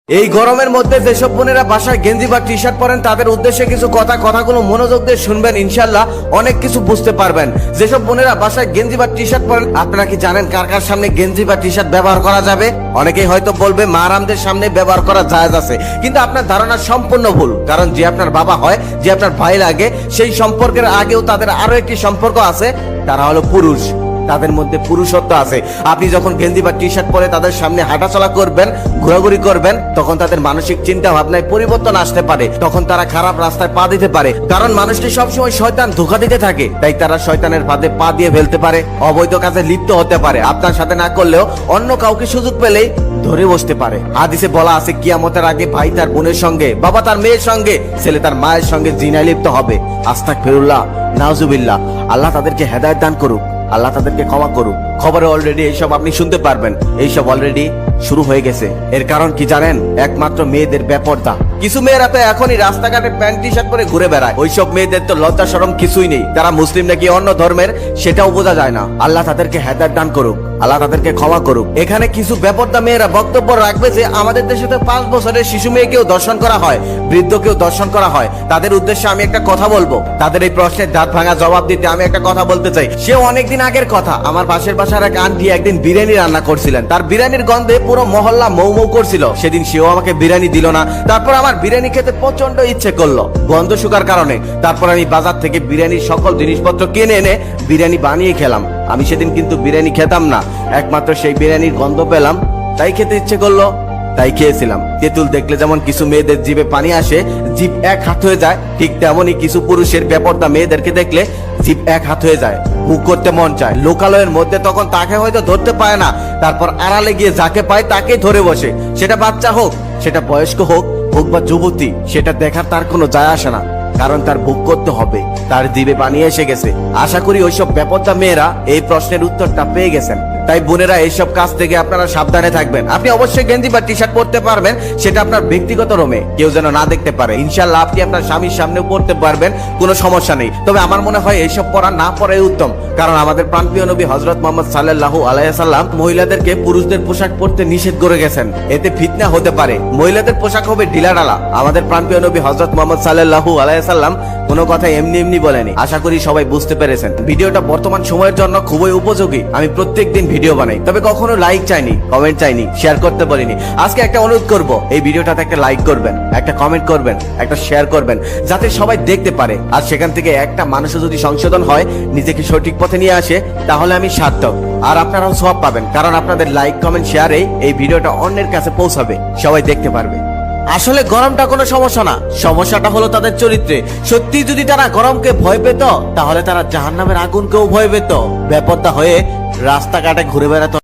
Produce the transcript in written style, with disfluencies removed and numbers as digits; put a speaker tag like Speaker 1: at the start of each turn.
Speaker 1: এই গরমের মধ্যে যেসব বোনেরা বাসায় গেঞ্জি বা টি শার্ট পরেন তাদের উদ্দেশ্যে কিছু কথাগুলো মনোযোগ দিয়ে শুনবেন, ইনশাল্লাহ অনেক কিছু বুঝতে পারবেন। যেসব বোনেরা বাসায় গেঞ্জি বা টি শার্ট পরেন, আপনারা কি জানেন কার কার সামনে গেঞ্জি বা টি শার্ট ব্যবহার করা যাবে? অনেকেই হয়তো বলবে মারামদের সামনে ব্যবহার করা জায়েজ আছে, কিন্তু আপনার ধারণা সম্পূর্ণ ভুল। কারণ যে আপনার বাবা হয়, যে আপনার ভাই লাগে, সেই সম্পর্কের আগেও তাদের আরো একটি সম্পর্ক আছে, তারা হলো পুরুষ। তাদের মধ্যে পুরুষত্ব আছে। আপনি যখন গেঞ্জি বা টি শার্ট পরে তাদের সামনে হাঁটাচলা করবেন, ঘোরাঘুরি করবেন, তখন তাদের মানসিক চিন্তা ভাবনায় পরিবর্তন আসতে পারে। তখন তারা খারাপ রাস্তায় পা দিতে পারে। কারণ মানুষকে সবসময় শয়তান ধোঁকা দিতে থাকে, তাই তারা শয়তানের ফাঁদে পা দিয়ে ফেলতে পারে, অবৈধ কাজে লিপ্ত হতে পারে। আপনার সাথে না করলেও অন্য কাউকে সুযোগ পেলেই ধরে বসতে পারে। হাদিসে বলা আছে, কিয়ামতের আগে ভাই তার বোনের সঙ্গে, বাবা তার মেয়ের সঙ্গে, ছেলে তার মায়ের সঙ্গে জিনায় লিপ্ত হবে। আস্তাগফিরুল্লাহ, নাউজুবিল্লাহ। আল্লাহ তাদেরকে হেদায়েত দান করুক, আল্লাহ তাদেরকে ক্ষমা করুক। খবরে অলরেডি এইসব আপনি শুনতে পারবেন, এইসব অলরেডি শুরু হয়ে গেছে। এর কারণ কি জানেন? একমাত্র মেয়েদের বেপরদা। কিছু মেয়েরা তো এখনই রাস্তাঘাটে প্যান্ট টি শার্ট পরে ঘুরে বেড়ায়। ওইসব মেয়েদের তো লজ্জা শরম কিছুই নেই। তারা মুসলিম নাকি অন্য ধর্মের সেটাও বোঝা যায় না। আল্লাহ তাদেরকে হেদায়েত দান করুক, আল্লাহ তাদেরকে ক্ষমা করুক। এখানে কিছু বেপরদা মেয়েরা বক্তব্য রাখবে যে আমাদের দেশে তো 5 বছরের শিশু মেয়েকেও দর্শন করা হয়, বৃদ্ধকেও দর্শন করা হয়। তাদের উদ্দেশ্যে আমি একটা কথা বলবো। তাদের এই প্রশ্নের দাঁত ভাঙা জবাব দিতে আমি একটা কথা বলতে চাই। সেও অনেকদিন আগের কথা। আমার পাশের বাসার এক আন্টি একদিন বিরিয়ানি রান্না করছিলেন। তার বিরিয়ানির গন্ধে পুরো মহল্লা মৌ মৌ করছিল। সেদিন সেও আমাকে বিরিয়ানি দিল না। তারপর আমার বিরিয়ানি খেতে প্রচন্ড ইচ্ছে করলো গন্ধ শুকার কারণে। তারপর আমি বাজার থেকে বিরিয়ানির সকল জিনিসপত্র কিনে এনে বিরিয়ানি বানিয়ে খেলাম। আমি সেদিন কিন্তু বিরিয়ানি খেতাম না, একমাত্র সেই বিরিয়ানির গন্ধ পেলাম, তাই খেতে ইচ্ছে করলো, তাই খেয়েছিলাম। তেঁতুল দেখলে যেমন কিছু মেয়েদের জিভে পানি আসে, জিভ এক হাত হয়ে যায়, ঠিক তেমনই কিছু পুরুষের বেপরদা মেয়েদেরকে দেখলে জিভ এক হাত হয়ে যায়, মুখ করতে মন চায়। লোকালয়ের মধ্যে তখন তাকে হয়তো ধরতে পায় না, তারপর আড়ালে গিয়ে যাকে পায় তাকেই ধরে বসে। সেটা বাচ্চা হোক, সেটা বয়স্ক হোক বা যুবতী, সেটা দেখার তার কোনো যায় আসে না। কারণ তার ভোগ করতে হবে, তার জিভে পানি এসে গেছে। আশা করি ওইসব বেপরদা মেয়েরা এই প্রশ্নের উত্তরটা পেয়ে গেছেন। তাই বোনেরা, এইসব কাজ থেকে আপনারা সাবধানে থাকবেন। আপনি অবশ্যই গেঞ্জি বা টি শার্ট পরতে পারবেন, সেটা আপনার ব্যক্তিগত রুমে, কেউ যেন না দেখতে পারে। ইনশাআল্লাহ আপনি আপনার স্বামীর সামনেও পড়তে পারবেন, কোনো সমস্যা নেই। তবে আমার মনে হয় এইসব পরা না পরাই উত্তম। কারণ আমাদের প্রাণপ্রিয় নবী হযরত মুহাম্মদ সাল্লাল্লাহু আলাইহি ওয়াসাল্লাম মহিলাদেরকে পুরুষদের পোশাক পরতে নিষেধ করে গেছেন। এতে ফিতনা হতে পারে, মহিলাদের পোশাক হবে ঢিলাঢালা। আমাদের প্রাণপ্রিয় নবী হযরত মুহাম্মদ সাল্লাল্লাহু আলাইহি ওয়াসাল্লাম কোনো কথা এমনি এমনি বলেনি। আশা করি সবাই বুঝতে পেরেছেন। ভিডিওটা বর্তমান সময়ের জন্য খুবই উপযোগী। আমি প্রত্যেকদিন ভিডিও বানাই, তবে কখনো লাইক চাইনি, কমেন্ট চাইনি, শেয়ার করতে বলিনি। আজকে একটা অনুরোধ করব, এই ভিডিওটাতে একটা লাইক করবেন, একটা কমেন্ট করবেন, একটা শেয়ার করবেন, যাতে সবাই দেখতে পারে। আর সেখান থেকে একটা মানুষও যদি সংশোধন হয়, নিজেকে সঠিক পথে নিয়ে আসে, তাহলে আমি সার্থক। আর আপনারাও সওয়াব পাবেন, কারণ আপনাদের লাইক কমেন্ট শেয়ারে এই ভিডিওটা অন্যের কাছে পৌঁছাবে, সবাই দেখতে পারবে। আসলে গরমটা কোনো সমস্যা না, সমস্যাটা হলো তাদের চরিত্রে। সত্যি যদি তারা গরমকে ভয় পেত, তাহলে তারা জাহান্নামের আগুনকেও ভয় পেত। বেপরদা হয়ে রাস্তাঘাটে ঘুরে বেড়াতো।